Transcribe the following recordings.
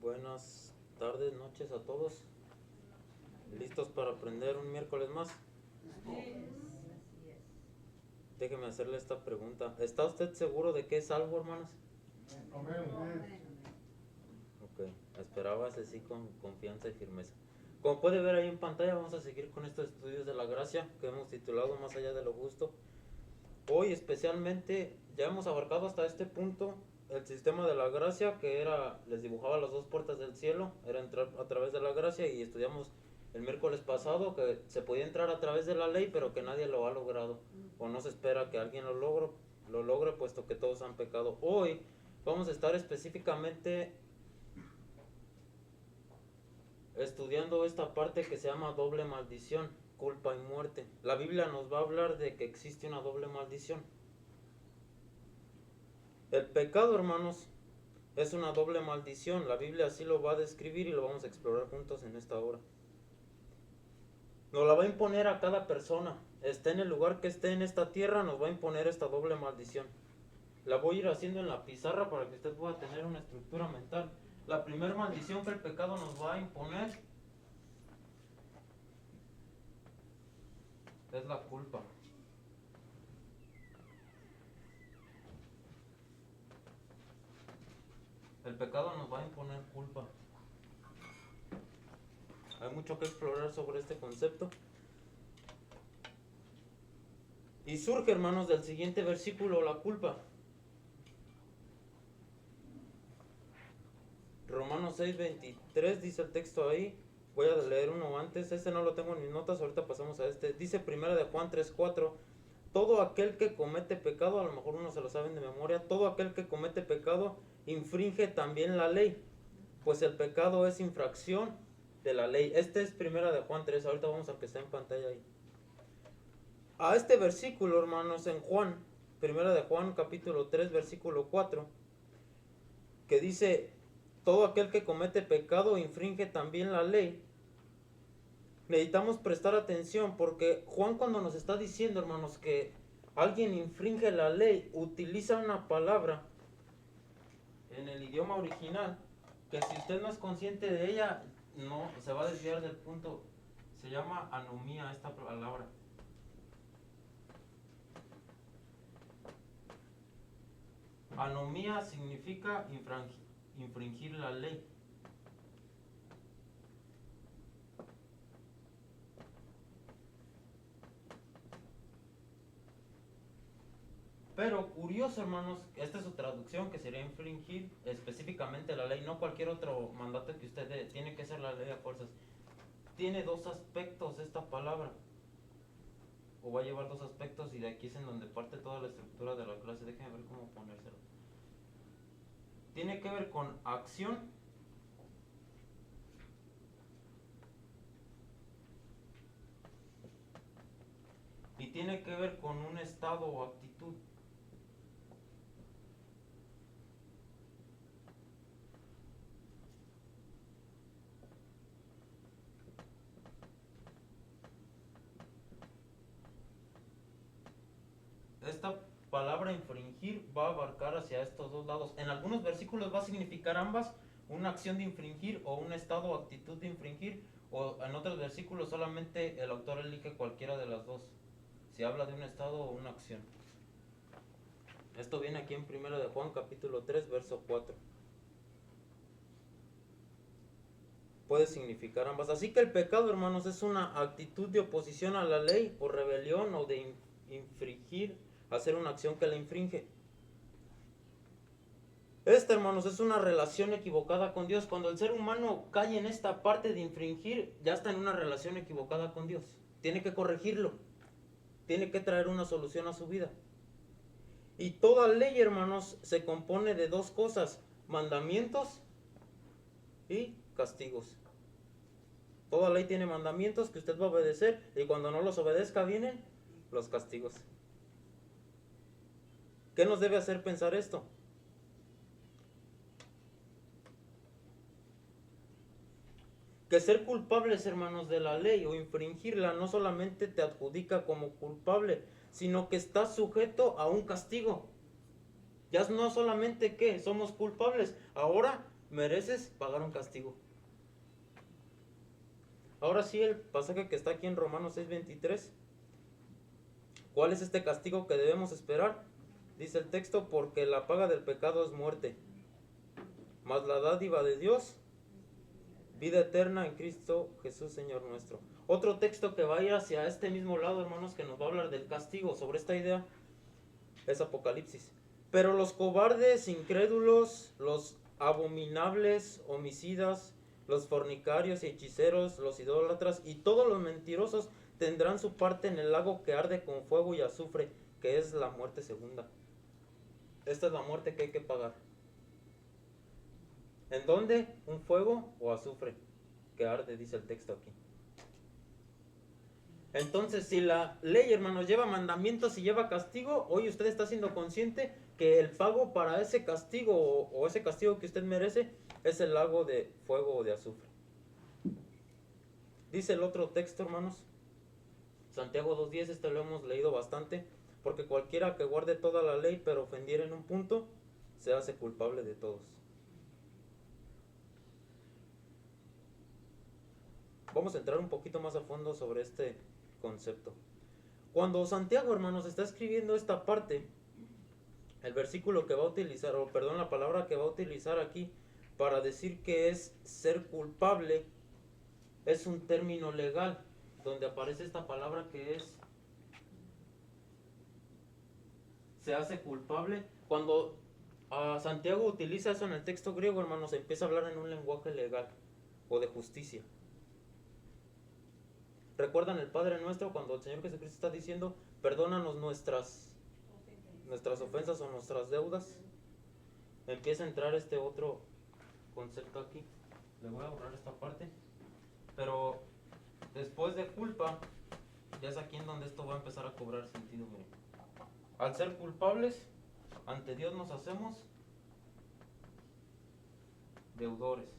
Buenas tardes, noches a todos. ¿Listos para aprender un miércoles más? Déjeme hacerle esta pregunta. ¿Está usted seguro de que es salvo, hermanos? Ok, esperaba ese sí con confianza y firmeza. Como puede ver ahí en pantalla, vamos a seguir con estos estudios de la gracia que hemos titulado Más allá de lo justo. Hoy especialmente ya hemos abarcado hasta este punto el sistema de la gracia, que era, les dibujaba las dos puertas del cielo, era entrar a través de la gracia, y estudiamos el miércoles pasado que se podía entrar a través de la ley, pero que nadie lo ha logrado, o no se espera que alguien lo logre, puesto que todos han pecado. Hoy vamos a estar específicamente estudiando esta parte que se llama doble maldición, culpa y muerte. La Biblia nos va a hablar de que existe una doble maldición. El pecado, hermanos, es una doble maldición. La Biblia así lo va a describir y lo vamos a explorar juntos en esta hora. Nos la va a imponer a cada persona. Esté en el lugar que esté en esta tierra, nos va a imponer esta doble maldición. La voy a ir haciendo en la pizarra para que usted pueda tener una estructura mental. La primera maldición que el pecado nos va a imponer es la culpa. El pecado nos va a imponer culpa. Hay mucho que explorar sobre este concepto. Y surge, hermanos, del siguiente versículo, la culpa. Romanos 6:23 dice el texto ahí. Voy a leer uno antes. Este no lo tengo en mis notas, ahorita pasamos a este. Dice primera de Juan 3:4. Todo aquel que comete pecado, a lo mejor uno se lo saben de memoria, todo aquel que comete pecado infringe también la ley, pues el pecado es infracción de la ley. Este es primera de Juan 3, ahorita vamos al que está en pantalla ahí. A este versículo, hermanos, en Juan, primera de Juan capítulo 3 versículo 4, que dice, todo aquel que comete pecado infringe también la ley. Necesitamos prestar atención porque Juan, cuando nos está diciendo, hermanos, que alguien infringe la ley, utiliza una palabra en el idioma original que si usted no es consciente de ella, no se va a desviar del punto. Se llama anomía esta palabra. Anomía significa infringir la ley. Pero curioso, hermanos, esta es su traducción, que sería infringir específicamente la ley, no cualquier otro mandato que usted dé, tiene que ser la ley a fuerzas. Tiene dos aspectos esta palabra, o va a llevar dos aspectos, y de aquí es en donde parte toda la estructura de la clase. Déjenme ver cómo ponérselo. Tiene que ver con acción y tiene que ver con un estado o actitud. Esta palabra infringir va a abarcar hacia estos dos lados. En algunos versículos va a significar ambas, una acción de infringir o un estado o actitud de infringir, o en otros versículos solamente el autor elige cualquiera de las dos, si habla de un estado o una acción. Esto viene aquí en 1 de Juan capítulo 3 verso 4. Puede significar ambas. Así que el pecado, hermanos, es una actitud de oposición a la ley o rebelión o de infringir, hacer una acción que la infringe. Esta, hermanos, es una relación equivocada con Dios. Cuando el ser humano cae en esta parte de infringir, ya está en una relación equivocada con Dios. Tiene que corregirlo. Tiene que traer una solución a su vida. Y toda ley, hermanos, se compone de dos cosas: mandamientos y castigos. Toda ley tiene mandamientos que usted va a obedecer, y cuando no los obedezca vienen los castigos. ¿Qué nos debe hacer pensar esto? Que ser culpables, hermanos, de la ley o infringirla no solamente te adjudica como culpable, sino que estás sujeto a un castigo. Ya no solamente que somos culpables, ahora mereces pagar un castigo. Ahora sí, el pasaje que está aquí en Romanos 6:23. ¿Cuál es este castigo que debemos esperar? Dice el texto, porque la paga del pecado es muerte, mas la dádiva de Dios, vida eterna en Cristo Jesús Señor nuestro. Otro texto que va a ir hacia este mismo lado, hermanos, que nos va a hablar del castigo sobre esta idea, es Apocalipsis. Pero los cobardes, incrédulos, los abominables, homicidas, los fornicarios y hechiceros, los idólatras y todos los mentirosos tendrán su parte en el lago que arde con fuego y azufre, que es la muerte segunda. Esta es la muerte que hay que pagar. ¿En dónde? ¿Un fuego o azufre que arde? Dice el texto aquí. Entonces, si la ley, hermanos, lleva mandamientos y lleva castigo, hoy usted está siendo consciente que el pago para ese castigo o ese castigo que usted merece es el lago de fuego o de azufre. Dice el otro texto, hermanos, Santiago 2:10, este lo hemos leído bastante, porque cualquiera que guarde toda la ley pero ofendiera en un punto, se hace culpable de todos. Vamos a entrar un poquito más a fondo sobre este concepto. Cuando Santiago, hermanos, está escribiendo esta parte, el versículo que va a utilizar, o perdón, la palabra que va a utilizar aquí para decir que es ser culpable, es un término legal, donde aparece esta palabra que es se hace culpable. Cuando Santiago utiliza eso en el texto griego, hermanos, empieza a hablar en un lenguaje legal o de justicia. ¿Recuerdan el Padre Nuestro cuando el Señor Jesucristo está diciendo, perdónanos nuestras ofensas o nuestras deudas? Empieza a entrar este otro concepto aquí. Le voy a borrar esta parte. Pero después de culpa, ya es aquí en donde esto va a empezar a cobrar sentido. Miren. Al ser culpables, ante Dios nos hacemos deudores.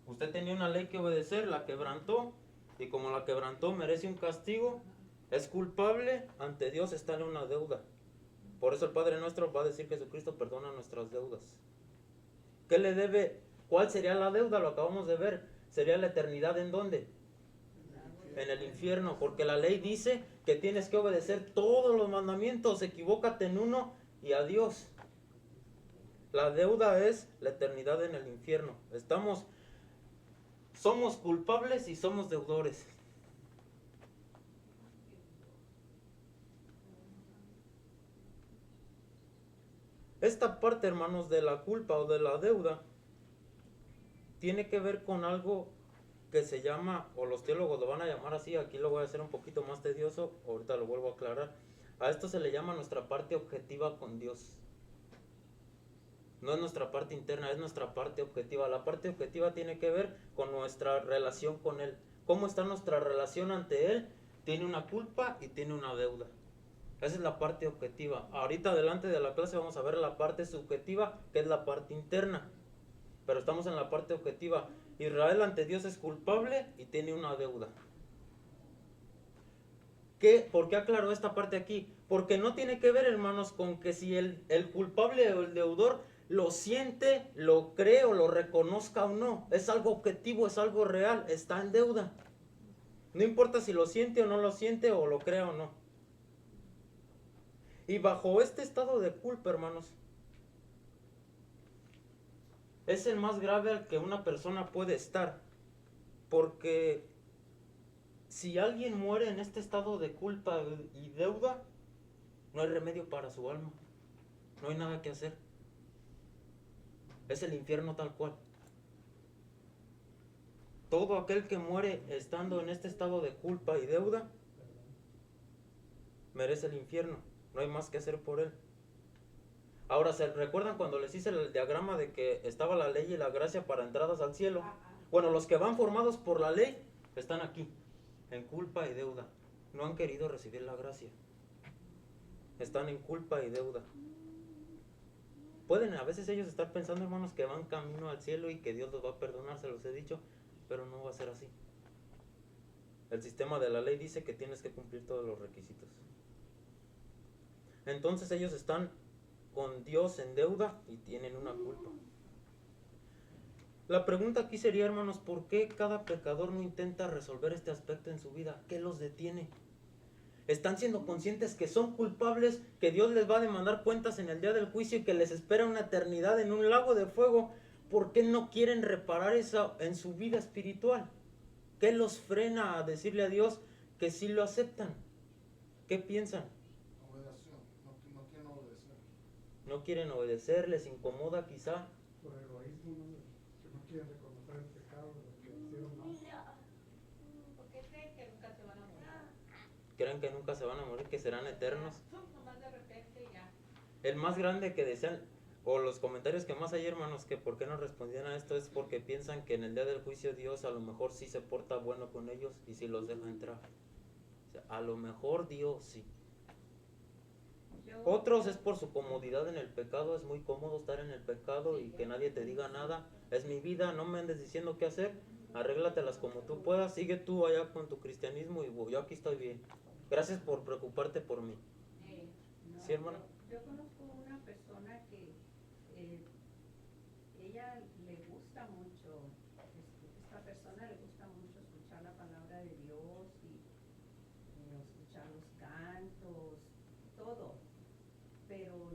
Usted tenía una ley que obedecer, la quebrantó, y como la quebrantó merece un castigo, es culpable, ante Dios está en una deuda. Por eso el Padre Nuestro va a decir que Jesucristo perdona nuestras deudas. ¿Qué le debe? ¿Cuál sería la deuda? Lo acabamos de ver. ¿Sería la eternidad en dónde? En el infierno, porque la ley dice que tienes que obedecer todos los mandamientos, equivócate en uno y adiós. La deuda es la eternidad en el infierno. Somos culpables y somos deudores. Esta parte, hermanos, de la culpa o de la deuda tiene que ver con algo que se llama, o los teólogos lo van a llamar así, aquí lo voy a hacer un poquito más tedioso, ahorita lo vuelvo a aclarar. A esto se le llama nuestra parte objetiva con Dios. No es nuestra parte interna, es nuestra parte objetiva. La parte objetiva tiene que ver con nuestra relación con Él. ¿Cómo está nuestra relación ante Él? Tiene una culpa y tiene una deuda. Esa es la parte objetiva. Ahorita delante de la clase vamos a ver la parte subjetiva, que es la parte interna. Pero estamos en la parte objetiva. Israel ante Dios es culpable y tiene una deuda. ¿Por qué aclaro esta parte aquí? Porque no tiene que ver, hermanos, con que si el culpable o el deudor lo siente, lo cree o lo reconozca o no. Es algo objetivo, es algo real, está en deuda. No importa si lo siente o no lo siente o lo cree o no. Y bajo este estado de culpa, hermanos, es el más grave al que una persona puede estar. Porque si alguien muere en este estado de culpa y deuda, no hay remedio para su alma. No hay nada que hacer. Es el infierno tal cual. Todo aquel que muere estando en este estado de culpa y deuda, merece el infierno. No hay más que hacer por él. Ahora, ¿se recuerdan cuando les hice el diagrama de que estaba la ley y la gracia para entradas al cielo? Bueno, los que van formados por la ley están aquí, en culpa y deuda. No han querido recibir la gracia. Están en culpa y deuda. Pueden a veces ellos estar pensando, hermanos, que van camino al cielo y que Dios los va a perdonar, se los he dicho, pero no va a ser así. El sistema de la ley dice que tienes que cumplir todos los requisitos. Entonces ellos están con Dios en deuda y tienen una culpa. La pregunta aquí sería, hermanos, ¿por qué cada pecador no intenta resolver este aspecto en su vida? ¿Qué los detiene? Están siendo conscientes que son culpables, que Dios les va a demandar cuentas en el día del juicio y que les espera una eternidad en un lago de fuego. ¿Por qué no quieren reparar eso en su vida espiritual? ¿Qué los frena a decirle a Dios que sí lo aceptan? ¿Qué piensan? Obedeción, no quieren obedecer. No quieren obedecer, les incomoda quizá. Por egoísmo, ¿no? Que no quieren reconocer el pecado de lo que hicieron mal. Porque creen que nunca se van a morir. Creen que nunca se van a morir, que serán eternos. Nomás de repente ya. El más grande que desean, o los comentarios que más hay, hermanos, que por qué no respondían a esto es porque piensan que en el día del juicio Dios a lo mejor sí se porta bueno con ellos y sí los deja entrar. O sea, a lo mejor Dios sí. Otros es por su comodidad en el pecado, es muy cómodo estar en el pecado y que nadie te diga nada. Es mi vida, no me andes diciendo qué hacer, arréglatelas como tú puedas, sigue tú allá con tu cristianismo y yo aquí estoy bien. Gracias por preocuparte por mí. No, ¿Sí, hermano? yo conozco una persona que ella le gusta mucho, esta persona le gusta mucho escuchar la palabra de Dios y escuchar los cantos, todo, pero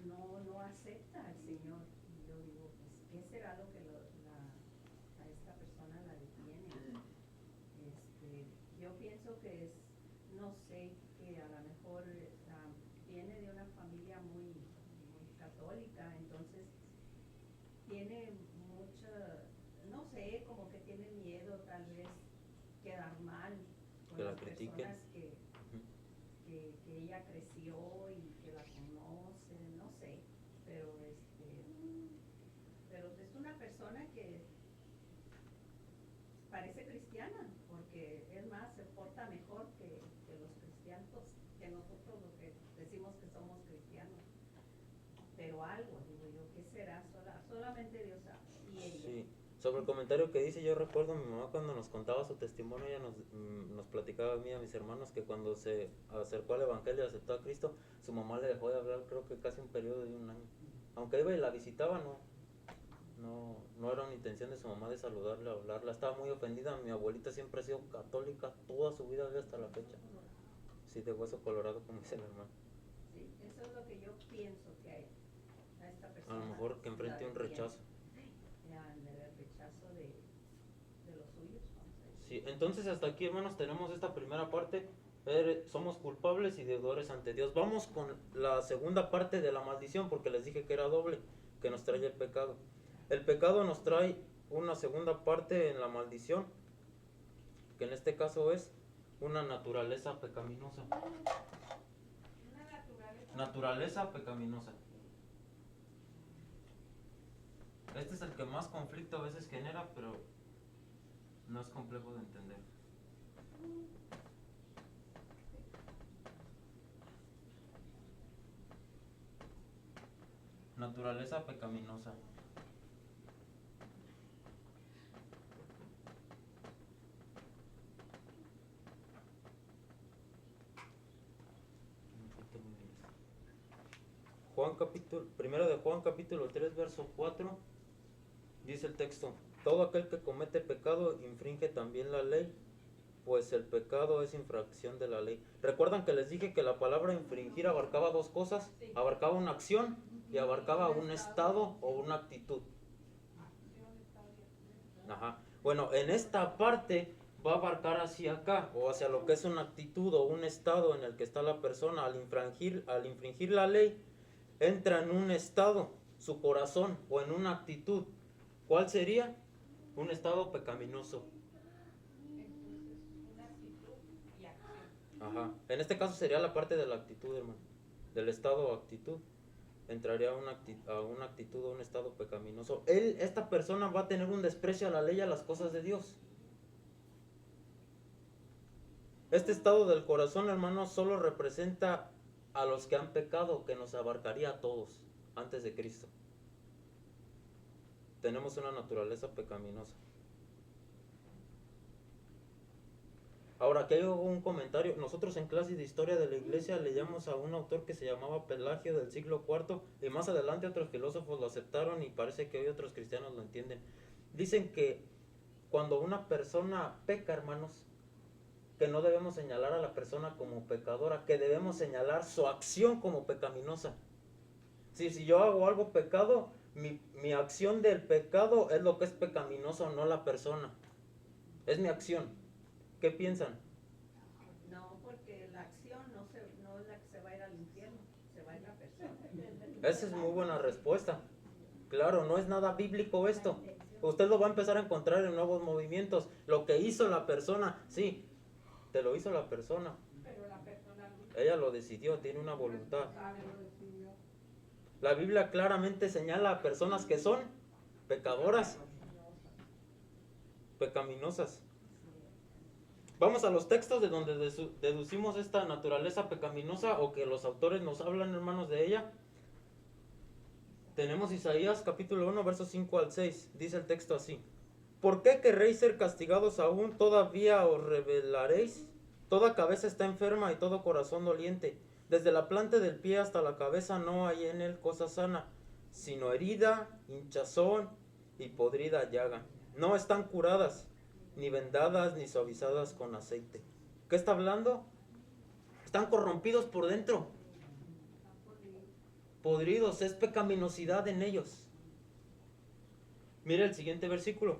no acepta al Señor. Y yo digo, pues, ¿qué será lo que a esta persona la detiene? Yo pienso que es, no sé, que a lo mejor viene de una familia muy católica, entonces tiene mucha, no sé, como que tiene miedo tal vez quedar mal con Que la las critiquen. personas que ella creció y que la conocen, no sé, pero es una persona que parece cristiana, porque es más, se porta mejor que los cristianos, que nosotros los que decimos que somos cristianos. Pero algo, digo yo, ¿qué será? Solamente Dios sabe. Y ella. Sí. Sobre el comentario que dice, yo recuerdo a mi mamá cuando nos contaba su testimonio, ella nos platicaba a mí y a mis hermanos que cuando se acercó al Evangelio y aceptó a Cristo, su mamá le dejó de hablar creo que casi un periodo de un año. Aunque iba y la visitaba, no era una intención de su mamá de saludarla, hablarla. Estaba muy ofendida, mi abuelita siempre ha sido católica, toda su vida hasta la fecha. Sí, de hueso colorado, como dice el hermano. Sí, eso es lo que yo pienso que a esta A persona. lo mejor que enfrente un rechazo. El rechazo de los suyos, vamos a decir. Sí, entonces hasta aquí, hermanos, tenemos esta primera parte. Somos culpables y deudores ante Dios. Vamos con la segunda parte de la maldición, porque les dije que era doble, que nos trae el pecado. El pecado nos trae una segunda parte en la maldición, que en este caso es una naturaleza pecaminosa. Una Naturaleza pecaminosa. Este es el que más conflicto a veces genera, pero no es complejo de entender. Naturaleza pecaminosa. Primero de Juan capítulo 3 verso 4 dice el texto: todo aquel que comete pecado infringe también la ley, pues el pecado es infracción de la ley. ¿Recuerdan que les dije que la palabra infringir abarcaba dos cosas? Sí. Abarcaba una acción y abarcaba un estado o una actitud. Ajá. Bueno, en esta parte va a abarcar hacia acá, o hacia lo que es una actitud o un estado en el que está la persona. Al infringir la ley, entra en un estado, su corazón, o en una actitud. ¿Cuál sería? Un estado pecaminoso. Entonces, una actitud y acción. Ajá. En este caso sería la parte de la actitud, hermano. Del estado o actitud. Entraría a una actitud o un estado pecaminoso. Esta persona va a tener un desprecio a la ley y a las cosas de Dios. Este estado del corazón, hermano, solo representa a los que han pecado, que nos abarcaría a todos antes de Cristo. Tenemos una naturaleza pecaminosa. Ahora, aquí hay un comentario. Nosotros en clases de historia de la iglesia leíamos a un autor que se llamaba Pelagio del siglo IV y más adelante otros filósofos lo aceptaron y parece que hoy otros cristianos lo entienden. Dicen que cuando una persona peca, hermanos, que no debemos señalar a la persona como pecadora, que debemos señalar su acción como pecaminosa. Si yo hago algo pecado, mi acción del pecado es lo que es pecaminoso, no la persona. Es mi acción. ¿Qué piensan? No, porque la acción no es la que se va a ir al infierno, se va a ir la persona. Esa es muy buena respuesta. Claro, no es nada bíblico esto. Usted lo va a empezar a encontrar en nuevos movimientos. Lo que hizo la persona, sí, te lo hizo la persona. Pero la persona Ella lo decidió, tiene una voluntad. lo decidió. La Biblia claramente señala a personas que son pecadoras, pecaminosas. Vamos a los textos de donde deducimos esta naturaleza pecaminosa o que los autores nos hablan, hermanos, de ella. Tenemos Isaías capítulo 1, versos 5 al 6. Dice el texto así: ¿Por qué querréis ser castigados aún? ¿Todavía os rebelaréis? Toda cabeza está enferma y todo corazón doliente. Desde la planta del pie hasta la cabeza no hay en él cosa sana, sino herida, hinchazón y podrida llaga. No están curadas, ni vendadas, ni suavizadas con aceite. ¿Qué está hablando? Están corrompidos por dentro. Podridos, es pecaminosidad en ellos. Mire el siguiente versículo.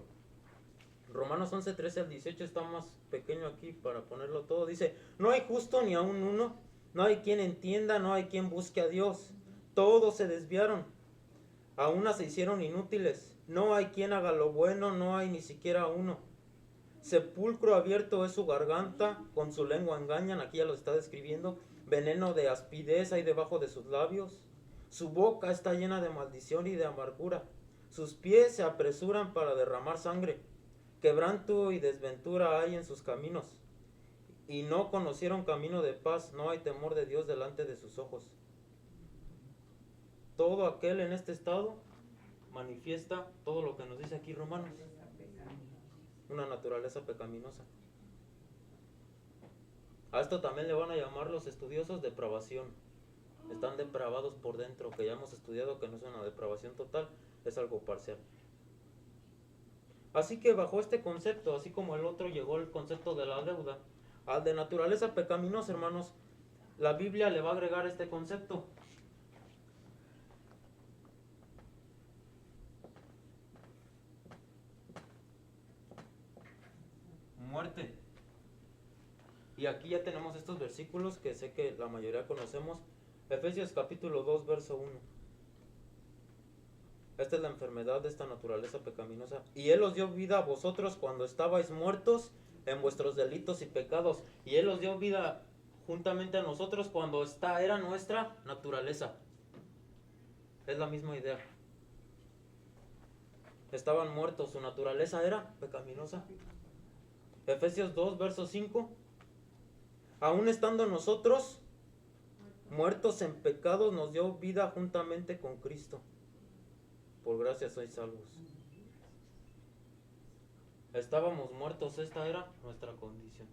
Romanos 11, 13 al 18, está más pequeño aquí para ponerlo todo. Dice: no hay justo ni aun uno, no hay quien entienda, no hay quien busque a Dios. Todos se desviaron, a una se hicieron inútiles. No hay quien haga lo bueno, no hay ni siquiera uno. Sepulcro abierto es su garganta, con su lengua engañan, aquí ya lo está describiendo. Veneno de aspidez hay debajo de sus labios. Su boca está llena de maldición y de amargura. Sus pies se apresuran para derramar sangre. Quebranto y desventura hay en sus caminos. Y no conocieron camino de paz, no hay temor de Dios delante de sus ojos. Todo aquel en este estado manifiesta todo lo que nos dice aquí Romanos. Una naturaleza pecaminosa. A esto también le van a llamar los estudiosos depravación. Están depravados por dentro, que ya hemos estudiado que no es una depravación total, es algo parcial. Así que bajo este concepto, así como el otro llegó el concepto de la deuda, al de naturaleza pecaminosa, hermanos, la Biblia le va a agregar este concepto. Muerte. Y aquí ya tenemos estos versículos que sé que la mayoría conocemos. Efesios capítulo 2, verso 1. Esta es la enfermedad de esta naturaleza pecaminosa. Y Él os dio vida a vosotros cuando estabais muertos en vuestros delitos y pecados. Y Él os dio vida juntamente a nosotros cuando esta era nuestra naturaleza. Es la misma idea. Estaban muertos, su naturaleza era pecaminosa. Efesios 2, verso 5. Aún estando nosotros muertos en pecados, nos dio vida juntamente con Cristo. Por gracia sois salvos. Estábamos muertos, esta era nuestra condición.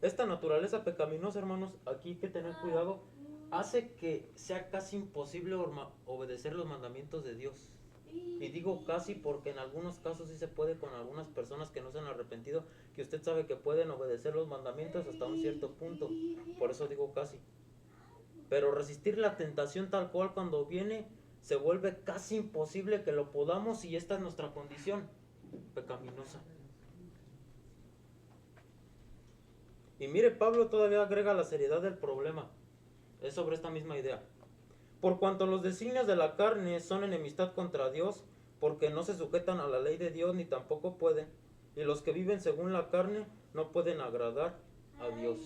Esta naturaleza pecaminosa, hermanos, aquí hay que tener cuidado, hace que sea casi imposible obedecer los mandamientos de Dios. Y digo casi porque en algunos casos sí se puede con algunas personas que no se han arrepentido, que usted sabe que pueden obedecer los mandamientos hasta un cierto punto. Por eso digo casi. Pero resistir la tentación tal cual cuando viene se vuelve casi imposible que lo podamos, y esta es nuestra condición pecaminosa. Y mire, Pablo todavía agrega la seriedad del problema. Es sobre esta misma idea. Por cuanto los designios de la carne son enemistad contra Dios, porque no se sujetan a la ley de Dios ni tampoco pueden, y los que viven según la carne no pueden agradar a Dios.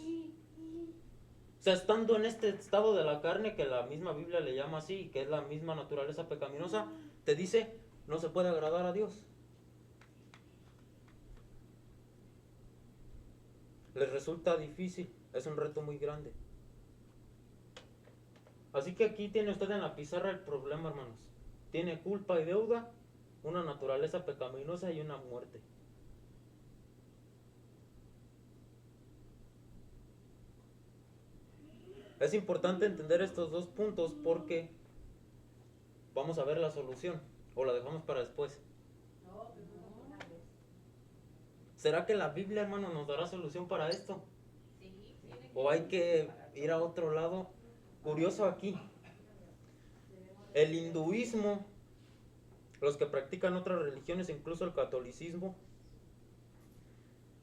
O sea, estando en este estado de la carne, que la misma Biblia le llama así, que es la misma naturaleza pecaminosa, te dice, no se puede agradar a Dios. Les resulta difícil, es un reto muy grande. Así que aquí tiene usted en la pizarra el problema, hermanos. Tiene culpa y deuda una naturaleza pecaminosa y una muerte. Es importante entender estos dos puntos porque vamos a ver la solución o la dejamos para después. ¿Será que la Biblia, hermano, nos dará solución para esto? ¿O hay que ir a otro lado? Curioso aquí. El hinduismo, los que practican otras religiones, incluso el catolicismo,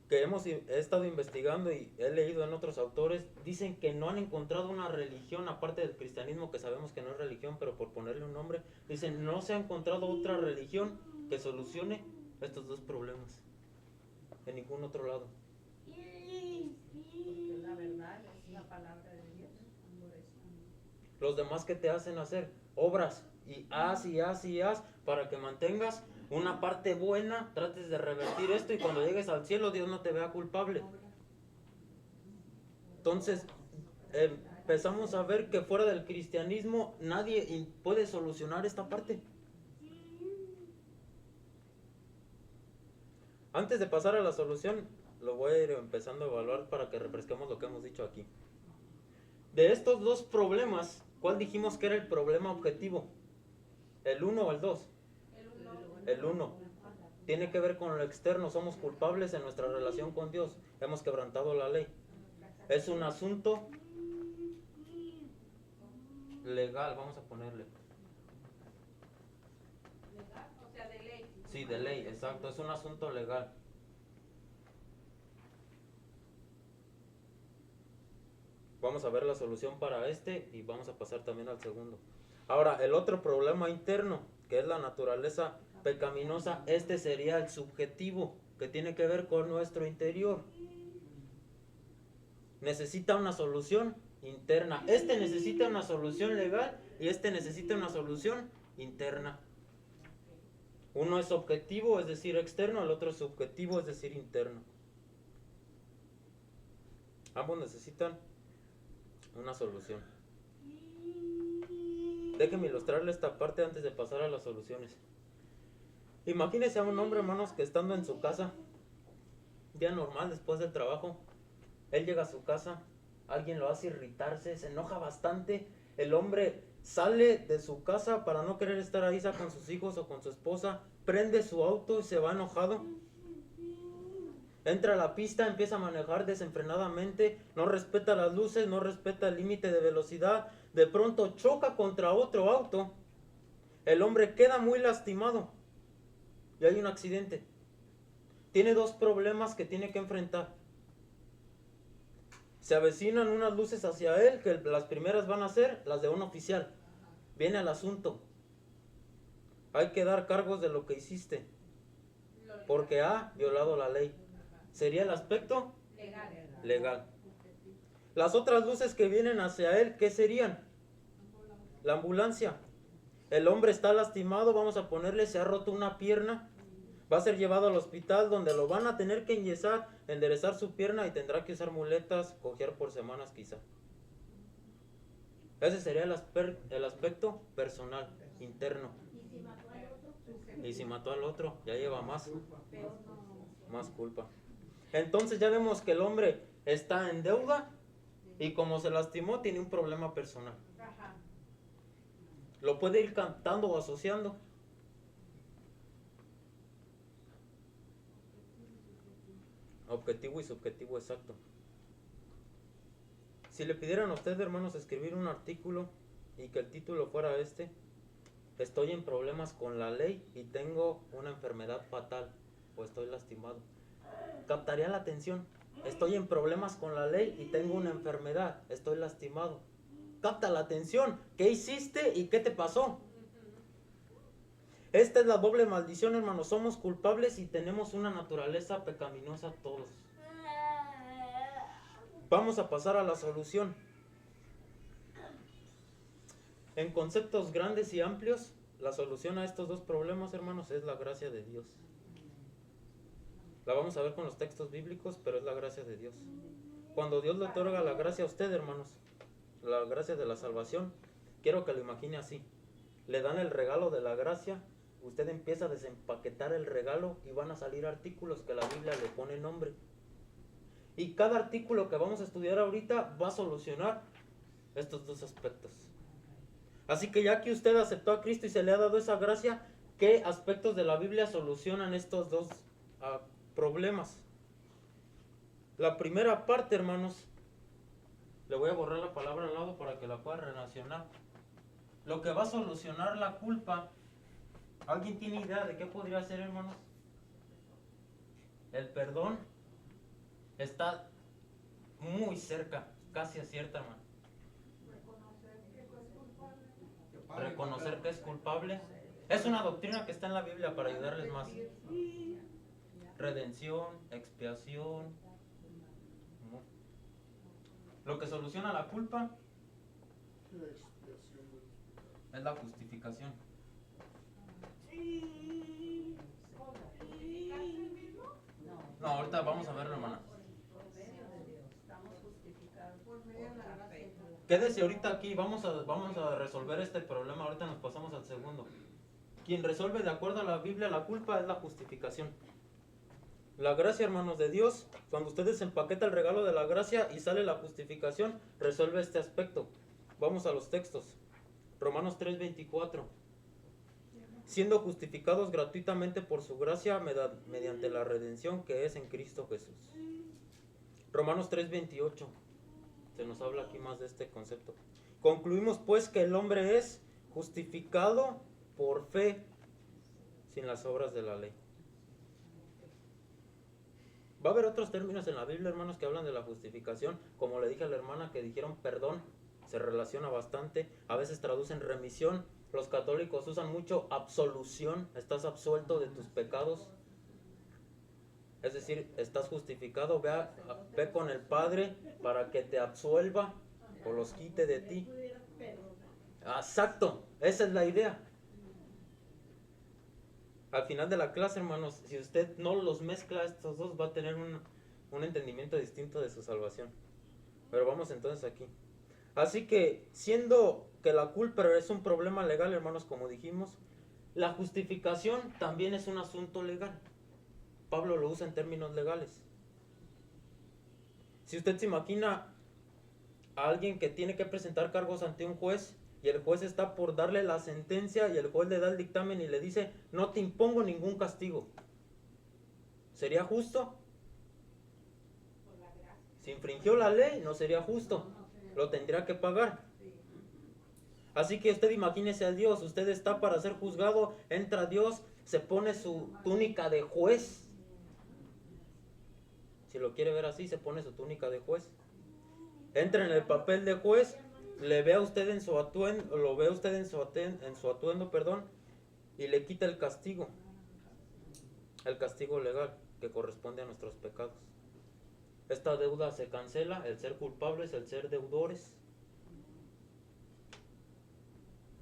que he estado investigando y he leído en otros autores, dicen que no han encontrado una religión, aparte del cristianismo, que sabemos que no es religión, pero por ponerle un nombre, dicen no se ha encontrado otra religión que solucione estos dos problemas en ningún otro lado. Porque la verdad es la palabra de Dios. Los demás que te hacen hacer obras y haz para que mantengas una parte buena, trates de revertir esto y cuando llegues al cielo Dios no te vea culpable. Entonces empezamos a ver que fuera del cristianismo nadie puede solucionar esta parte. Antes de pasar a la solución, lo voy a ir empezando a evaluar para que refresquemos lo que hemos dicho aquí. De estos dos problemas, ¿cuál dijimos que era el problema objetivo? ¿El 1 o el 2? El 1. Tiene que ver con lo externo, somos culpables en nuestra relación con Dios, hemos quebrantado la ley. Es un asunto legal, vamos a ponerle. ¿Legal? O sea, de ley. Sí, de ley, exacto, es un asunto legal. Vamos a ver la solución para este y vamos a pasar también al segundo. Ahora, el otro problema interno, que es la naturaleza pecaminosa, este sería el subjetivo, que tiene que ver con nuestro interior. Necesita una solución interna. Este necesita una solución legal y este necesita una solución interna. Uno es objetivo, es decir, externo, el otro es subjetivo, es decir, interno. Ambos necesitan una solución. Déjenme ilustrarle esta parte antes de pasar a las soluciones. Imagínese a un hombre, hermanos, que estando en su casa, día normal después del trabajo, él llega a su casa, alguien lo hace irritarse, se enoja bastante, el hombre sale de su casa para no querer estar ahí, sea con sus hijos o con su esposa, prende su auto y se va enojado. Entra a la pista, empieza a manejar desenfrenadamente, no respeta las luces, no respeta el límite de velocidad, de pronto choca contra otro auto, el hombre queda muy lastimado y hay un accidente. Tiene dos problemas que tiene que enfrentar. Se avecinan unas luces hacia él, que las primeras van a ser las de un oficial. Viene al asunto. Hay que dar cargos de lo que hiciste, porque ha violado la ley. Sería el aspecto legal. Las otras luces que vienen hacia él, ¿qué serían? La ambulancia. El hombre está lastimado, vamos a ponerle, se ha roto una pierna, va a ser llevado al hospital donde lo van a tener que enyesar, enderezar su pierna y tendrá que usar muletas, cojear por semanas quizá. Ese sería el aspecto personal, interno. Y si mató al otro, ya lleva más culpa. Entonces ya vemos que el hombre está en deuda y como se lastimó tiene un problema personal. Lo puede ir cantando o asociando. Objetivo y subjetivo exacto. Si le pidieran a ustedes, hermanos, escribir un artículo y que el título fuera este: estoy en problemas con la ley y tengo una enfermedad fatal o estoy lastimado, captaría la atención. Estoy en problemas con la ley y tengo una enfermedad, estoy lastimado. Capta la atención. ¿Qué hiciste y qué te pasó? Esta es la doble maldición, hermanos. Somos culpables y tenemos una naturaleza pecaminosa todos. Vamos a pasar a la solución. En conceptos grandes y amplios, la solución a estos dos problemas, hermanos, es la gracia de Dios. La vamos a ver con los textos bíblicos, pero es la gracia de Dios. Cuando Dios le otorga la gracia a usted, hermanos, la gracia de la salvación, quiero que lo imagine así. Le dan el regalo de la gracia usted empieza a desempaquetar el regalo y van a salir artículos que la Biblia le pone nombre. Y cada artículo que vamos a estudiar ahorita va a solucionar estos dos aspectos. Así que ya que usted aceptó a Cristo y se le ha dado esa gracia, ¿qué aspectos de la Biblia solucionan estos dos problemas? La primera parte, hermanos, le voy a borrar la palabra al lado para que la pueda relacionar. Lo que va a solucionar la culpa, ¿alguien tiene idea de qué podría ser, hermanos? El perdón está muy cerca, casi acierta, hermano. Reconocer que es culpable. Es una doctrina que está en la Biblia para ayudarles más. Redención, expiación. Lo que soluciona la culpa es la justificación. No, ahorita vamos a verlo, hermana. Por medio de Dios, estamos justificados por la fe. Quédese ahorita aquí, vamos a resolver este problema, ahorita nos pasamos al segundo. Quien resuelve de acuerdo a la Biblia la culpa es la justificación. La gracia, hermanos, de Dios, cuando ustedes empaqueta el regalo de la gracia y sale la justificación, resuelve este aspecto. Vamos a los textos. Romanos 3:24. Siendo justificados gratuitamente por su gracia mediante la redención que es en Cristo Jesús. Romanos 3:28. Se nos habla aquí más de este concepto. Concluimos pues que el hombre es justificado por fe sin las obras de la ley. Va a haber otros términos en la Biblia, hermanos, que hablan de la justificación. Como le dije a la hermana que dijeron perdón, se relaciona bastante. A veces traducen remisión. Los católicos usan mucho absolución. Estás absuelto de tus pecados. Es decir, estás justificado. Ve con el Padre para que te absuelva o los quite de ti. Exacto, esa es la idea. Al final de la clase, hermanos, si usted no los mezcla estos dos, va a tener un entendimiento distinto de su salvación. Pero vamos entonces aquí. Así que, siendo que la culpa es un problema legal, hermanos, como dijimos, la justificación también es un asunto legal. Pablo lo usa en términos legales. Si usted se imagina a alguien que tiene que presentar cargos ante un juez, y el juez está por darle la sentencia y el juez le da el dictamen y le dice, no te impongo ningún castigo. ¿Sería justo? Si infringió la ley, no sería justo. Lo tendría que pagar. Así que usted imagínese a Dios, usted está para ser juzgado, entra Dios, se pone su túnica de juez. Si lo quiere ver así, se pone su túnica de juez. Entra en el papel de juez. Le ve a usted en su atuendo, lo ve a usted en su atuendo, y le quita el castigo legal que corresponde a nuestros pecados. Esta deuda se cancela, el ser culpables, el ser deudores.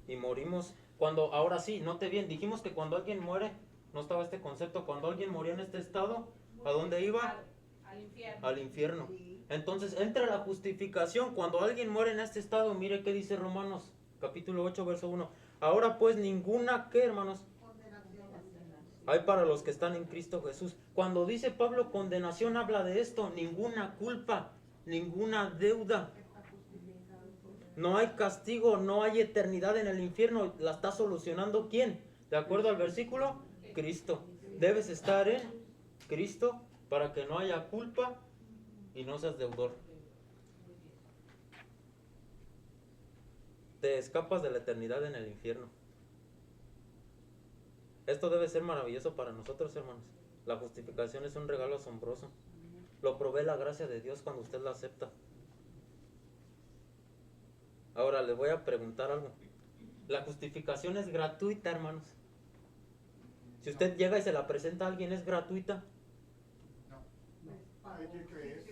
Y morimos cuando, ahora sí, note bien, dijimos que cuando alguien muere, no estaba este concepto, cuando alguien moría en este estado, ¿a dónde iba? Al infierno. Al infierno. Entonces entra la justificación. Cuando alguien muere en este estado, mire qué dice Romanos, capítulo 8, verso 1. Ahora pues ninguna, ¿qué, hermanos? Hay para los que están en Cristo Jesús. Cuando dice Pablo condenación, habla de esto. Ninguna culpa, ninguna deuda. No hay castigo, no hay eternidad en el infierno. ¿La está solucionando quién? De acuerdo al versículo, Cristo. Debes estar en Cristo para que no haya culpa y no seas deudor. Te escapas de la eternidad en el infierno. Esto debe ser maravilloso para nosotros, hermanos. La justificación es un regalo asombroso. Lo provee la gracia de Dios cuando usted la acepta. Ahora les voy a preguntar algo. La justificación es gratuita, hermanos. Si usted llega y se la presenta a alguien, ¿es gratuita? Hay que creer.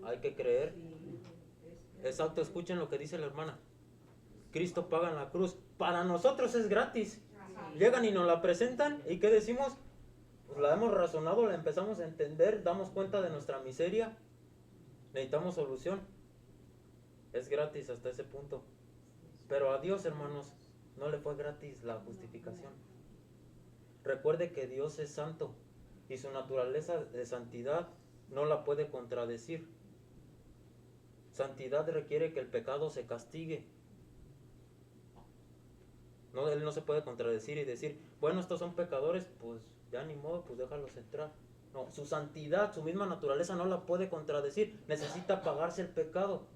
Hay que creer. Exacto, escuchen lo que dice la hermana. Cristo paga en la cruz. Para nosotros es gratis. Llegan y nos la presentan y ¿qué decimos? Pues la hemos razonado, la empezamos a entender, damos cuenta de nuestra miseria, necesitamos solución. Es gratis hasta ese punto. Pero a Dios, hermanos, no le fue gratis la justificación. Recuerde que Dios es santo y su naturaleza de santidad no la puede contradecir. Santidad requiere que el pecado se castigue. No, Él no se puede contradecir y decir, bueno, estos son pecadores, pues ya ni modo, pues déjalos entrar. No, su santidad, su misma naturaleza no la puede contradecir. Necesita pagarse el pecado.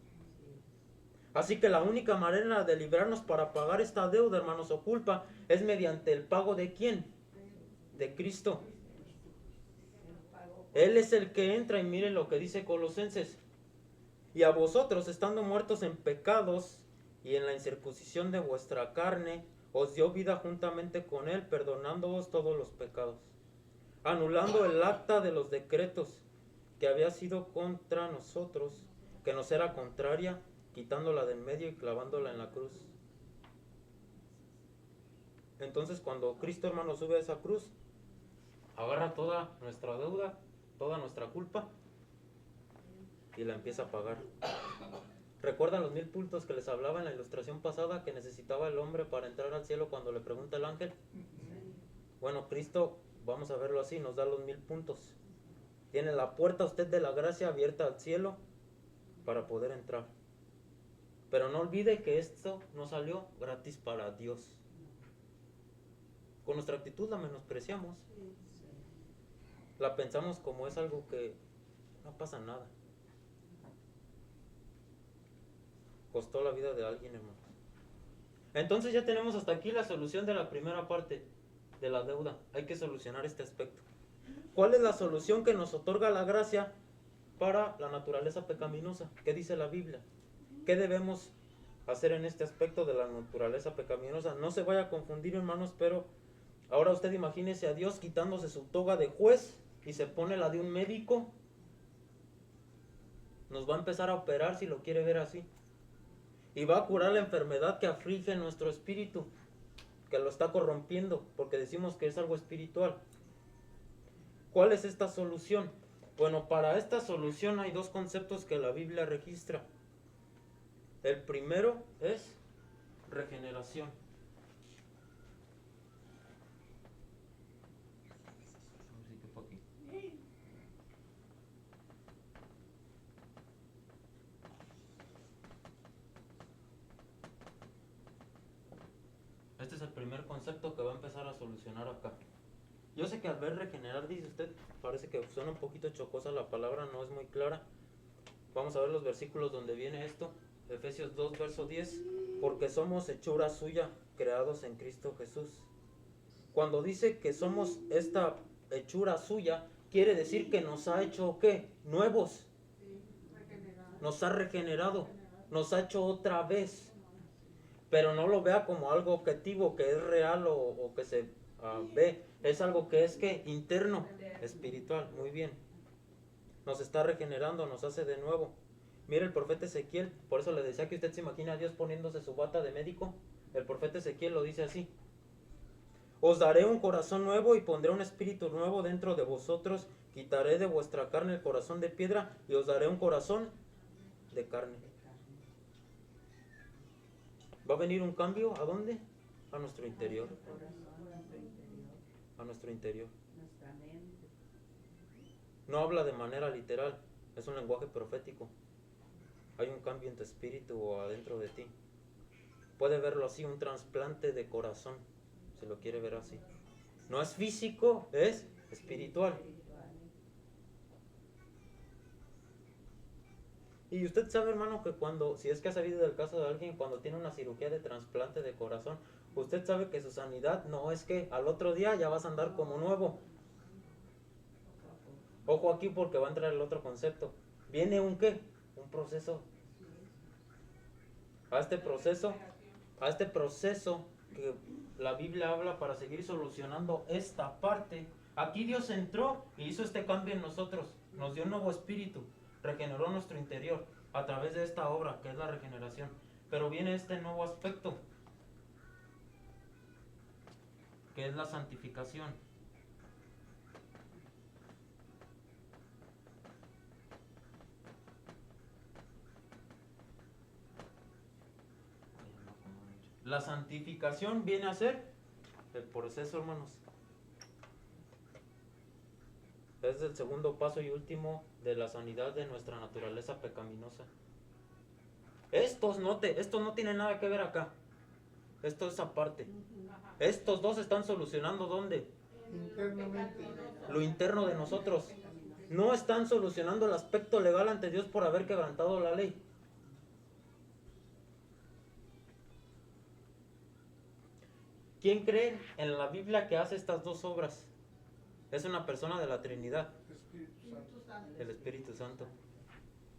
Así que la única manera de librarnos para pagar esta deuda, hermanos, o culpa, es mediante el pago de ¿quién? De Cristo. Él es el que entra y miren lo que dice Colosenses. Y a vosotros, estando muertos en pecados y en la incircuncisión de vuestra carne, os dio vida juntamente con Él, perdonándoos todos los pecados, anulando el acta de los decretos que había sido contra nosotros, que nos era contraria, quitándola de en medio y clavándola en la cruz. Entonces cuando Cristo, hermano, sube a esa cruz, agarra toda nuestra deuda, toda nuestra culpa y la empieza a pagar. ¿Recuerdan los 1000 puntos que les hablaba en la ilustración pasada que necesitaba el hombre para entrar al cielo cuando le pregunta el ángel? Bueno, Cristo, vamos a verlo así, nos da los 1000 puntos. Tiene la puerta usted de la gracia abierta al cielo para poder entrar. Pero no olvide que esto no salió gratis para Dios. Con nuestra actitud la menospreciamos. La pensamos como es algo que no pasa nada. Costó la vida de alguien, hermano. Entonces ya tenemos hasta aquí la solución de la primera parte de la deuda. Hay que solucionar este aspecto. ¿Cuál es la solución que nos otorga la gracia para la naturaleza pecaminosa? ¿Qué dice la Biblia? ¿Qué debemos hacer en este aspecto de la naturaleza pecaminosa? No se vaya a confundir, hermanos, pero ahora usted imagínese a Dios quitándose su toga de juez y se pone la de un médico. Nos va a empezar a operar si lo quiere ver así. Y va a curar la enfermedad que aflige nuestro espíritu, que lo está corrompiendo, porque decimos que es algo espiritual. ¿Cuál es esta solución? Bueno, para esta solución hay dos conceptos que la Biblia registra. El primero es regeneración. Este es el primer concepto que va a empezar a solucionar acá. Yo sé que al ver regenerar, dice usted, parece que suena un poquito chocosa la palabra, no es muy clara. Vamos a ver los versículos donde viene esto. Efesios 2, verso 10. Porque somos hechura suya, creados en Cristo Jesús. Cuando dice que somos esta hechura suya, quiere decir que nos ha hecho, ¿qué? Nuevos. Nos ha regenerado. Nos ha hecho otra vez. Pero no lo vea como algo objetivo, que es real o que se ve. Es algo que es que interno, espiritual. Muy bien. Nos está regenerando, nos hace de nuevo. Mire el profeta Ezequiel, por eso le decía que usted se imagina a Dios poniéndose su bata de médico. El profeta Ezequiel lo dice así: os daré un corazón nuevo y pondré un espíritu nuevo dentro de vosotros. Quitaré de vuestra carne el corazón de piedra y os daré un corazón de carne. ¿Va a venir un cambio? ¿A dónde? A nuestro interior. A nuestro interior. No habla de manera literal, es un lenguaje profético. Hay un cambio en tu espíritu o adentro de ti. Puede verlo así, un trasplante de corazón, si lo quiere ver así. No es físico, es espiritual. Y usted sabe, hermano, que cuando, si es que ha sabido del caso de alguien, cuando tiene una cirugía de trasplante de corazón, usted sabe que su sanidad no es que al otro día ya vas a andar como nuevo. Ojo aquí porque va a entrar el otro concepto. Viene un ¿qué? Un proceso. A este proceso que la Biblia habla para seguir solucionando esta parte. Aquí Dios entró y hizo este cambio en nosotros. Nos dio un nuevo espíritu. Regeneró nuestro interior a través de esta obra que es la regeneración. Pero viene este nuevo aspecto, que es la santificación. La santificación viene a ser el proceso, hermanos, Es el segundo paso y último de la sanidad de nuestra naturaleza pecaminosa. Esto no tiene nada que ver acá. Esto es aparte. Estos dos están solucionando ¿dónde? Internamente. Lo interno de nosotros. No están solucionando el aspecto legal ante Dios por haber quebrantado la ley. ¿Quién cree en la Biblia que hace estas dos obras? Es una persona de la Trinidad, Espíritu Santo. el Espíritu Santo.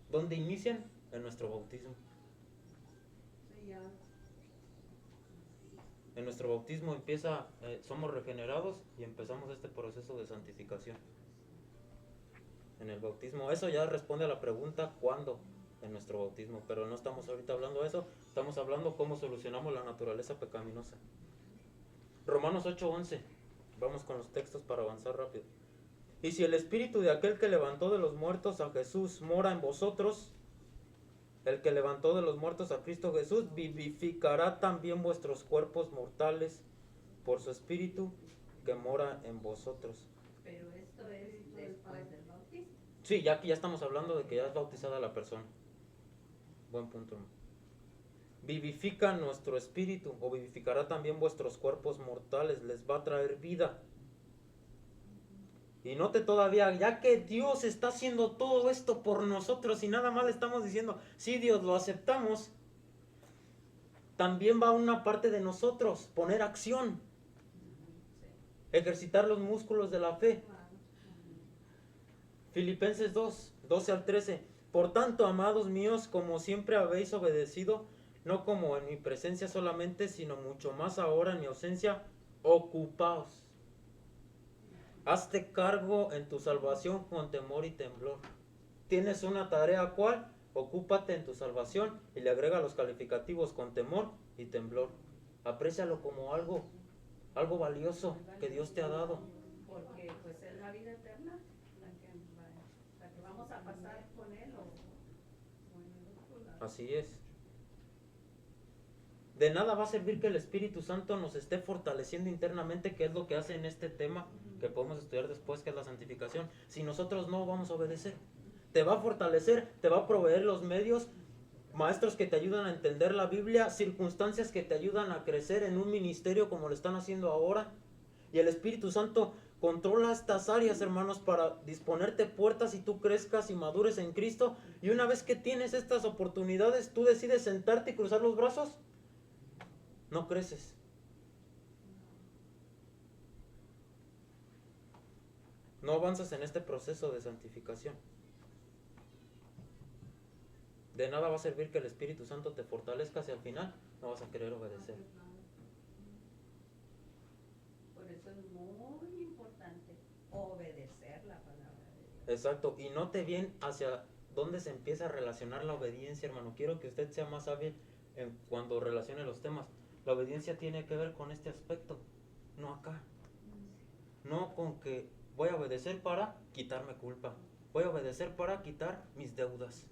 ¿Dónde inician? En nuestro bautismo. En nuestro bautismo somos regenerados y empezamos este proceso de santificación. En el bautismo, eso ya responde a la pregunta ¿cuándo? En nuestro bautismo, pero no estamos ahorita hablando de eso, estamos hablando cómo solucionamos la naturaleza pecaminosa. Romanos 8:11, vamos con los textos para avanzar rápido. Y si el espíritu de aquel que levantó de los muertos a Jesús mora en vosotros, el que levantó de los muertos a Cristo Jesús vivificará también vuestros cuerpos mortales por su espíritu que mora en vosotros. Pero esto es después del bautismo. Sí, ya aquí ya estamos hablando de que ya es bautizada la persona. Buen punto, hermano. Vivifica nuestro espíritu o vivificará también vuestros cuerpos mortales, les va a traer vida. Y note todavía, ya que Dios está haciendo todo esto por nosotros y nada más le estamos diciendo, sí Dios, lo aceptamos, también va una parte de nosotros, poner acción, ejercitar los músculos de la fe. Filipenses 2, 12 al 13. Por tanto, amados míos, como siempre habéis obedecido, no como en mi presencia solamente, sino mucho más ahora en mi ausencia, ocupaos. Hazte cargo en tu salvación con temor y temblor. ¿Tienes una tarea cuál? Ocúpate en tu salvación y le agrega los calificativos con temor y temblor. Aprécialo como algo valioso que Dios te ha dado. Porque pues es la vida eterna la que vamos a pasar con Él o en el otro lado. Así es. De nada va a servir que el Espíritu Santo nos esté fortaleciendo internamente, que es lo que hace en este tema que podemos estudiar después, que es la santificación, si nosotros no vamos a obedecer. Te va a fortalecer, te va a proveer los medios, maestros que te ayudan a entender la Biblia, circunstancias que te ayudan a crecer en un ministerio como lo están haciendo ahora. Y el Espíritu Santo controla estas áreas, hermanos, para disponerte puertas y tú crezcas y madures en Cristo. Y una vez que tienes estas oportunidades, tú decides sentarte y cruzar los brazos, no creces. No avanzas en este proceso de santificación. De nada va a servir que el Espíritu Santo te fortalezca si al final no vas a querer obedecer. Por eso es muy importante obedecer la palabra de Dios. Exacto, y note bien hacia dónde se empieza a relacionar la obediencia, hermano. Quiero que usted sea más hábil cuando relacione los temas. La obediencia tiene que ver con este aspecto, no acá. No con que voy a obedecer para quitarme culpa. Voy a obedecer para quitar mis deudas.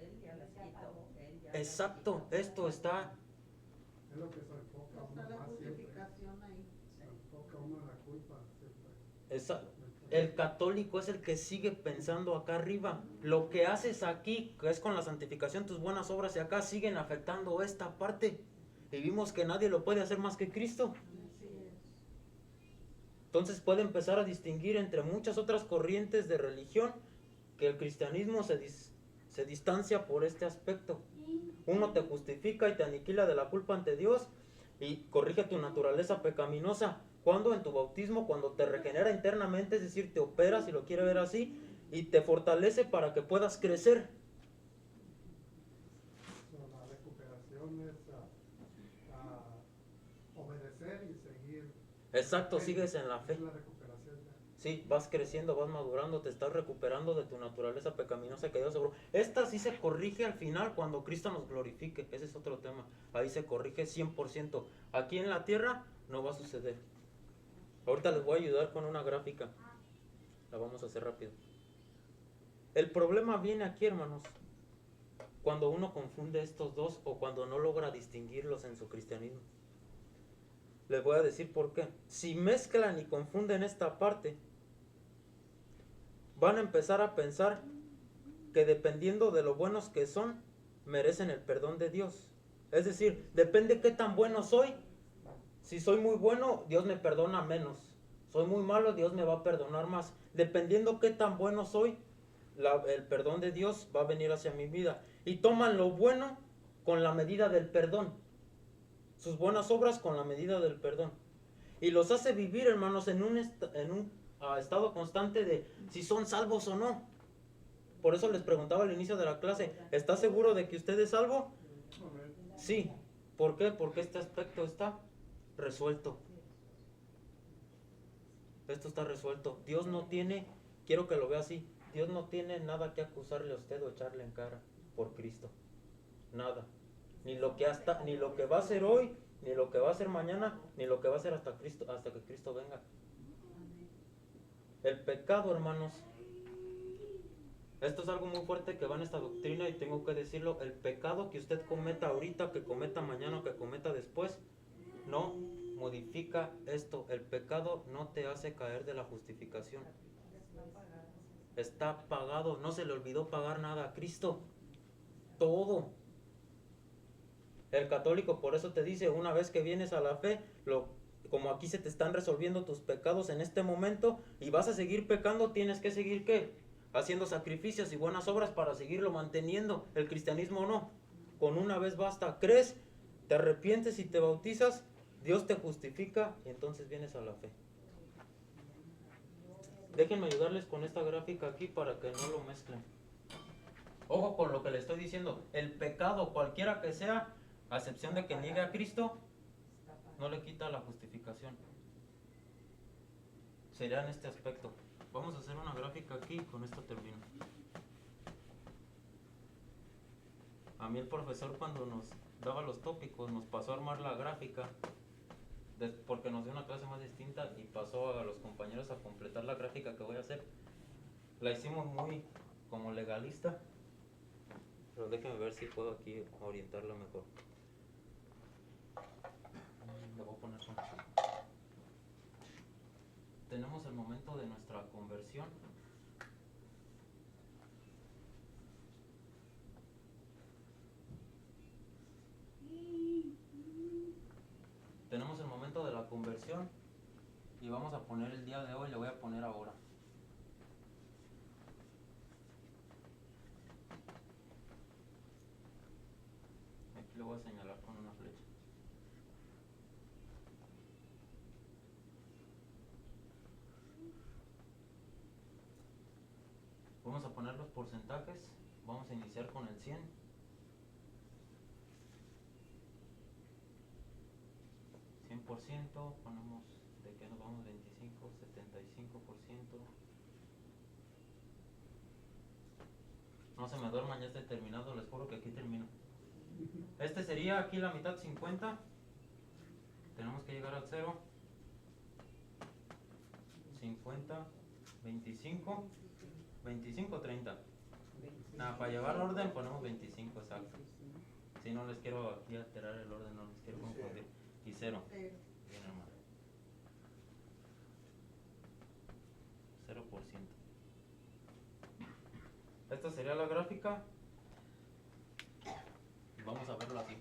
Él ya las quitó. Él ya Exacto, las quitó. esto está. Es lo que se enfoca uno Está la más siempre. justificación ahí. Se enfoca uno en la culpa siempre. El católico es el que sigue pensando acá arriba. Lo que haces aquí, que es con la santificación, tus buenas obras, y acá siguen afectando esta parte. Y vimos que nadie lo puede hacer más que Cristo. Así es. Entonces puede empezar a distinguir entre muchas otras corrientes de religión que el cristianismo se distancia por este aspecto. Uno te justifica y te aniquila de la culpa ante Dios y corrige tu naturaleza pecaminosa. Cuando en tu bautismo, cuando te regenera internamente, es decir, te opera, si lo quiere ver así, y te fortalece para que puedas crecer. La recuperación es obedecer y seguir. Exacto, sigues en la fe. Es la recuperación ya. Sí, vas creciendo, vas madurando, te estás recuperando de tu naturaleza pecaminosa que Dios sobró. Esta sí se corrige al final cuando Cristo nos glorifique. Ese es otro tema. Ahí se corrige 100%. Aquí en la tierra no va a suceder. Ahorita les voy a ayudar con una gráfica. La vamos a hacer rápido. El problema viene aquí, hermanos, cuando uno confunde estos dos o cuando no logra distinguirlos en su cristianismo. Les voy a decir por qué. Si mezclan y confunden esta parte, van a empezar a pensar que dependiendo de lo buenos que son, merecen el perdón de Dios. Es decir, depende qué tan bueno soy. Si soy muy bueno, Dios me perdona menos. Soy muy malo, Dios me va a perdonar más. Dependiendo qué tan bueno soy, el perdón de Dios va a venir hacia mi vida. Y toman lo bueno con la medida del perdón. Sus buenas obras con la medida del perdón. Y los hace vivir, hermanos, en un estado constante de si son salvos o no. Por eso les preguntaba al inicio de la clase, ¿está seguro de que usted es salvo? Sí. ¿Por qué? Porque este aspecto está resuelto. Esto está resuelto. Dios no tiene, quiero que lo vea así, Dios no tiene nada que acusarle a usted o echarle en cara por Cristo. Nada. Ni lo que va a hacer hoy, ni lo que va a hacer mañana, ni lo que va a hacer hasta que Cristo venga. El pecado, hermanos, esto es algo muy fuerte que va en esta doctrina y tengo que decirlo, el pecado que usted cometa ahorita, que cometa mañana o que cometa después, no modifica esto. El pecado no te hace caer de la justificación. Está pagado, no se le olvidó pagar nada a Cristo. Todo. El católico por eso te dice, una vez que vienes a la fe, como aquí se te están resolviendo tus pecados en este momento y vas a seguir pecando, tienes que seguir ¿qué? Haciendo sacrificios y buenas obras para seguirlo manteniendo. El cristianismo no. Con una vez basta. Crees, te arrepientes y te bautizas, Dios te justifica y entonces vienes a la fe. Déjenme ayudarles con esta gráfica aquí para que no lo mezclen. Ojo con lo que le estoy diciendo. El pecado, cualquiera que sea, a excepción de que niegue a Cristo, no le quita la justificación. Sería en este aspecto. Vamos a hacer una gráfica aquí y con esto termino. A mí el profesor cuando nos daba los tópicos nos pasó a armar la gráfica porque nos dio una clase más distinta y pasó a los compañeros a completar la gráfica que voy a hacer. La hicimos muy como legalista, pero déjenme ver si puedo aquí orientarla mejor. Le voy a poner con... Tenemos el momento de nuestra conversión. Tenemos el momento de la conversión y vamos a poner el día de hoy, le voy a poner ahora. Aquí le voy a señalar con una flecha. Vamos a poner los porcentajes. Vamos a iniciar con el 100. 100%, ponemos de que nos vamos 25, 75%. No se me duerman, ya estoy terminado, les juro que aquí termino. Este sería aquí la mitad 50. Tenemos que llegar al 0. 50, 25, 25, 30. Nada, para llevar orden ponemos 25, exacto. Si no les quiero aquí alterar el orden, no les quiero confundir. Y 0. Bien, hermano. 0%. Esta sería la gráfica. Vamos a verlo así.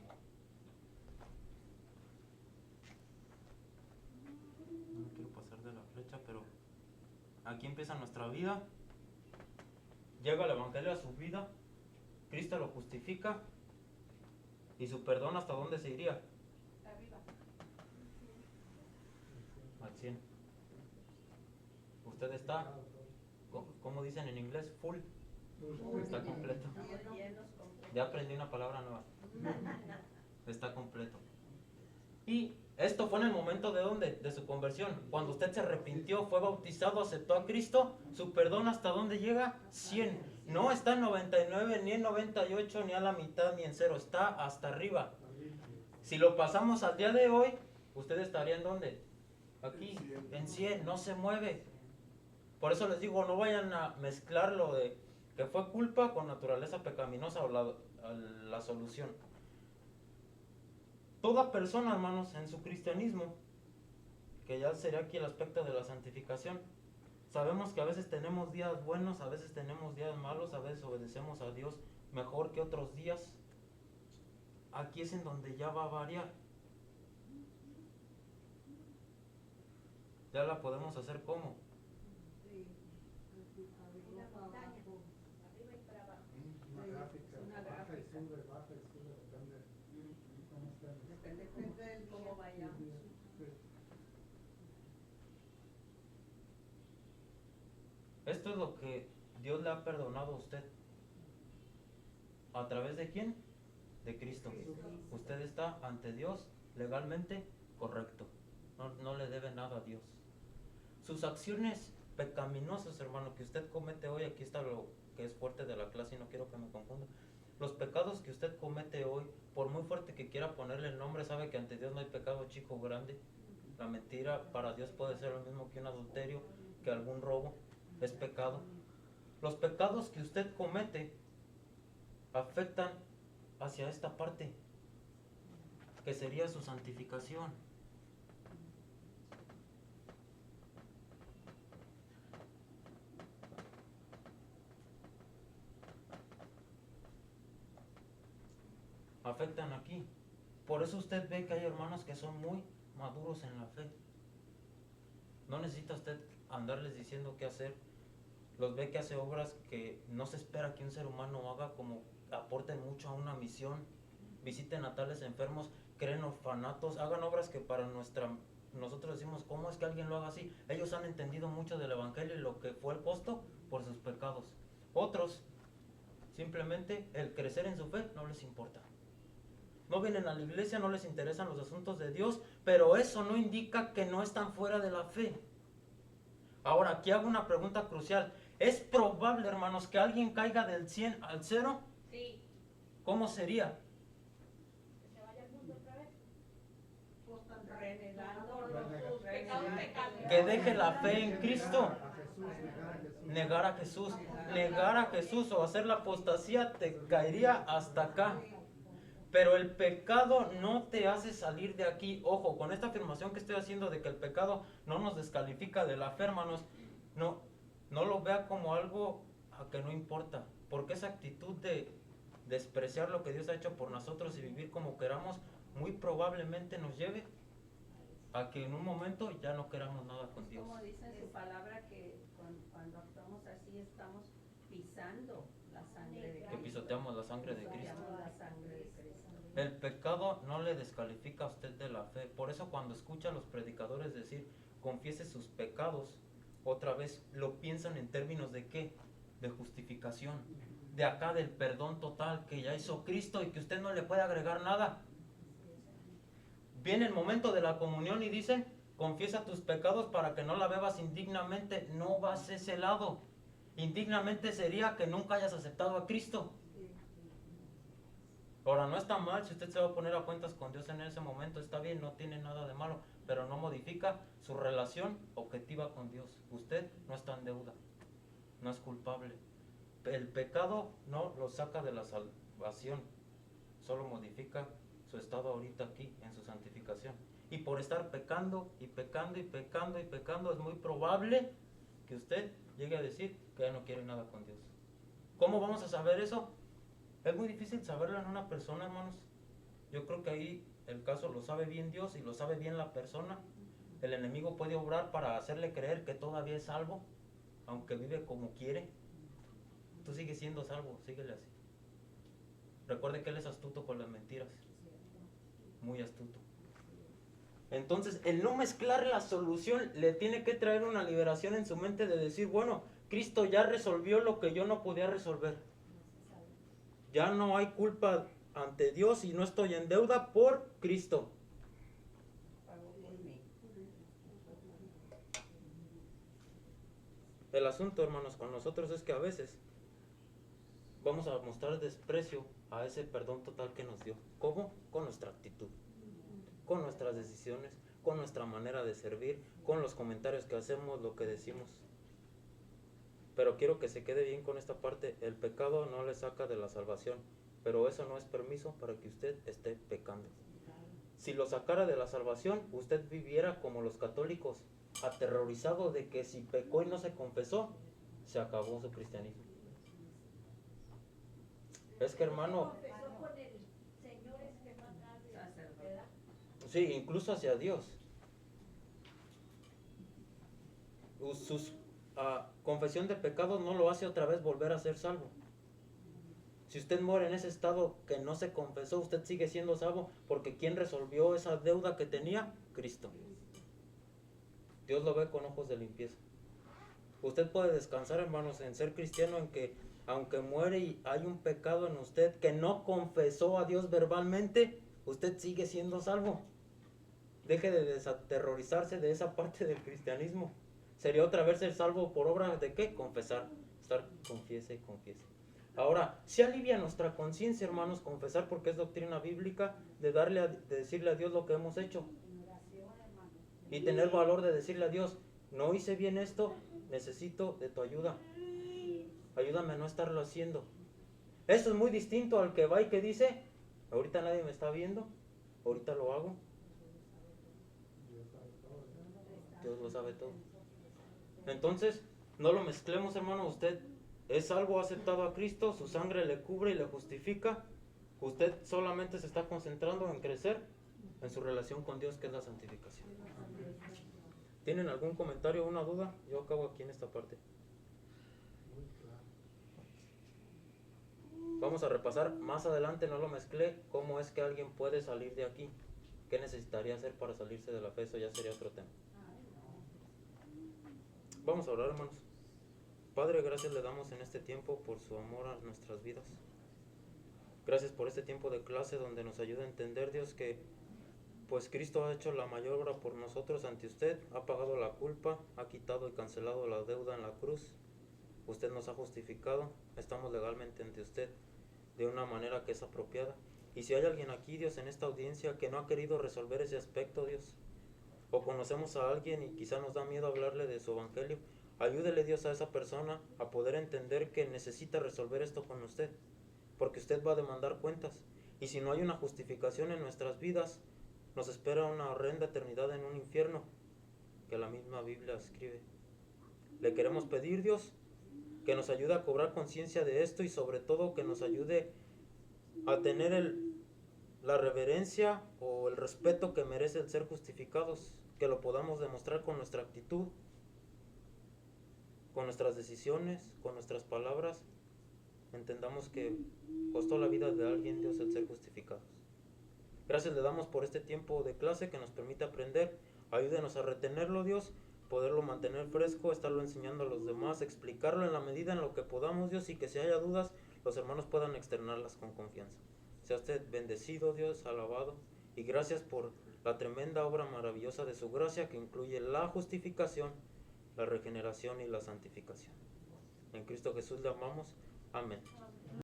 No me quiero pasar de la flecha, pero aquí empieza nuestra vida. Llega el evangelio a su vida. Cristo lo justifica. ¿Y su perdón hasta dónde se iría? Arriba. Al 100. Usted está, ¿cómo dicen en inglés? Full. Está completo. Ya aprendí una palabra nueva. Está completo. Y esto fue en el momento de ¿dónde? De su conversión. Cuando usted se arrepintió, fue bautizado, aceptó a Cristo, su perdón ¿hasta dónde llega? 100. No está en 99, ni en 98, ni a la mitad, ni en 0. Está hasta arriba. Si lo pasamos al día de hoy, usted estaría ¿en dónde? Aquí, en 100. No se mueve. Por eso les digo, no vayan a mezclar lo de que fue culpa con naturaleza pecaminosa o la solución. Toda persona, hermanos, en su cristianismo, que ya sería aquí el aspecto de la santificación, Sabemos que a veces tenemos días buenos, a veces tenemos días malos, a veces obedecemos a Dios mejor que otros días. Aquí es en donde ya va a variar. Ya la podemos hacer como. Una montaña, arriba y para abajo. Una gráfica, una baja y gráfica. sube, depende cómo estén. Depende de cómo vayamos. Sí. Esto es lo que Dios le ha perdonado a usted. ¿A través de quién? De Cristo. Usted está ante Dios legalmente correcto. No le debe nada a Dios. Sus acciones pecaminosas, hermano, que usted comete hoy, aquí está lo que es fuerte de la clase y no quiero que me confunda. Los pecados que usted comete hoy, por muy fuerte que quiera ponerle el nombre, sabe que ante Dios no hay pecado chico o grande. La mentira para Dios puede ser lo mismo que un adulterio, que algún robo. Es pecado. Los pecados que usted comete afectan hacia esta parte, que sería su santificación. Afectan aquí. Por eso usted ve que hay hermanos que son muy maduros en la fe. No necesita usted andarles diciendo qué hacer. Los ve que hace obras que no se espera que un ser humano haga, como aporten mucho a una misión, visiten a tales enfermos, creen orfanatos, hagan obras que para nosotros decimos, ¿cómo es que alguien lo haga así? Ellos han entendido mucho del evangelio y lo que fue el costo por sus pecados. Otros, simplemente el crecer en su fe no les importa. No vienen a la iglesia, no les interesan los asuntos de Dios, pero eso no indica que no están fuera de la fe. Ahora, aquí hago una pregunta crucial. ¿Es probable, hermanos, que alguien caiga del 100 al 0? Sí, ¿Cómo sería? que se vaya al mundo otra vez. Renegando Por Renegando. sus pecados, pecados. Que deje la fe en Cristo. A Jesús, Negar a Jesús. Negar a Jesús o hacer la apostasía te caería hasta acá. Pero el pecado no te hace salir de aquí. Ojo, con esta afirmación que estoy haciendo de que el pecado no nos descalifica de la fe, hermanos, no lo vea como algo a que no importa. Porque esa actitud de despreciar lo que Dios ha hecho por nosotros y vivir como queramos, muy probablemente nos lleve a que en un momento ya no queramos nada con Dios. Como dice en su palabra, que cuando actuamos así estamos pisando la sangre de Cristo. Que pisoteamos la sangre de Cristo. Pisoteamos la sangre de Cristo. El pecado no le descalifica a usted de la fe. Por eso cuando escucha a los predicadores decir, confiese sus pecados, otra vez lo piensan en términos de ¿qué? De justificación. De acá del perdón total que ya hizo Cristo y que usted no le puede agregar nada. Viene el momento de la comunión y dice, confiesa tus pecados para que no la bebas indignamente. No vas ese lado. Indignamente sería que nunca hayas aceptado a Cristo. Ahora, no está mal si usted se va a poner a cuentas con Dios en ese momento, está bien, no tiene nada de malo, pero no modifica su relación objetiva con Dios. Usted no está en deuda, no es culpable. El pecado no lo saca de la salvación, solo modifica su estado ahorita aquí, en su santificación. Y por estar pecando y pecando y pecando y pecando, es muy probable que usted llegue a decir que ya no quiere nada con Dios. ¿Cómo vamos a saber eso? Es muy difícil saberlo en una persona, hermanos. Yo creo que ahí el caso lo sabe bien Dios y lo sabe bien la persona. El enemigo puede obrar para hacerle creer que todavía es salvo, aunque vive como quiere. Tú sigues siendo salvo, síguele así. Recuerde que él es astuto con las mentiras. Muy astuto. Entonces, el no mezclar la solución le tiene que traer una liberación en su mente de decir, bueno, Cristo ya resolvió lo que yo no podía resolver. Ya no hay culpa ante Dios y no estoy en deuda por Cristo. Pagó por mí. El asunto, hermanos, con nosotros es que a veces vamos a mostrar desprecio a ese perdón total que nos dio. ¿Cómo? Con nuestra actitud, con nuestras decisiones, con nuestra manera de servir, con los comentarios que hacemos, lo que decimos. Pero quiero que se quede bien con esta parte. El pecado no le saca de la salvación, pero eso no es permiso para que usted esté pecando. si lo sacara de la salvación, usted viviera como los católicos, aterrorizado de que si pecó y no se confesó, se acabó su cristianismo. Es que, hermano, Confesó con el Señor que no atrás de Sacerdote. ¿verdad? sí, incluso hacia Dios. Su confesión de pecados no lo hace otra vez volver a ser salvo. Si usted muere en ese estado que no se confesó, usted sigue siendo salvo, porque ¿quién resolvió esa deuda que tenía? Cristo. Dios lo ve con ojos de limpieza. Usted puede descansar, hermanos, en ser cristiano, en que aunque muere y hay un pecado en usted que no confesó a Dios verbalmente, usted sigue siendo salvo. Deje de desaterrorizarse de esa parte del cristianismo. Sería otra vez ser salvo por obra de ¿qué? Confesar. Estar confiese y confiese. Ahora, si alivia nuestra conciencia, hermanos, confesar, porque es doctrina bíblica, de decirle a Dios lo que hemos hecho. Y tener valor de decirle a Dios, no hice bien esto, necesito de tu ayuda. Ayúdame a no estarlo haciendo. Eso es muy distinto al que va y que dice, ahorita nadie me está viendo, ahorita lo hago. Dios lo sabe todo. Entonces, no lo mezclemos, hermano. Usted es salvo, ha aceptado a Cristo, su sangre le cubre y le justifica. Usted solamente se está concentrando en crecer en su relación con Dios, que es la santificación. ¿Tienen algún comentario o una duda? Yo acabo aquí en esta parte. Muy claro. Vamos a repasar más adelante, no lo mezclé, cómo es que alguien puede salir de aquí. ¿Qué necesitaría hacer para salirse de la fe? Eso ya sería otro tema. Vamos a orar, hermanos. Padre, gracias le damos en este tiempo por su amor a nuestras vidas. Gracias por este tiempo de clase donde nos ayuda a entender, Dios, que pues Cristo ha hecho la mayor obra por nosotros ante usted, ha pagado la culpa, ha quitado y cancelado la deuda en la cruz. Usted nos ha justificado, estamos legalmente ante usted de una manera que es apropiada. Y si hay alguien aquí, Dios, en esta audiencia que no ha querido resolver ese aspecto, Dios, o conocemos a alguien y quizá nos da miedo hablarle de su evangelio, ayúdele, Dios, a esa persona a poder entender que necesita resolver esto con usted, porque usted va a demandar cuentas. Y si no hay una justificación en nuestras vidas, nos espera una horrenda eternidad en un infierno que la misma Biblia escribe. Le queremos pedir, Dios, que nos ayude a cobrar conciencia de esto y sobre todo que nos ayude a tener la reverencia o el respeto que merece el ser justificados, que lo podamos demostrar con nuestra actitud, con nuestras decisiones, con nuestras palabras. Entendamos que costó la vida de alguien, Dios, el ser justificados. Gracias le damos por este tiempo de clase que nos permite aprender. Ayúdenos a retenerlo, Dios, poderlo mantener fresco, estarlo enseñando a los demás, explicarlo en la medida en lo que podamos, Dios, y que si haya dudas, los hermanos puedan externarlas con confianza. Sea usted bendecido, Dios, alabado, y gracias por la tremenda obra maravillosa de su gracia que incluye la justificación, la regeneración y la santificación. En Cristo Jesús le amamos. Amén.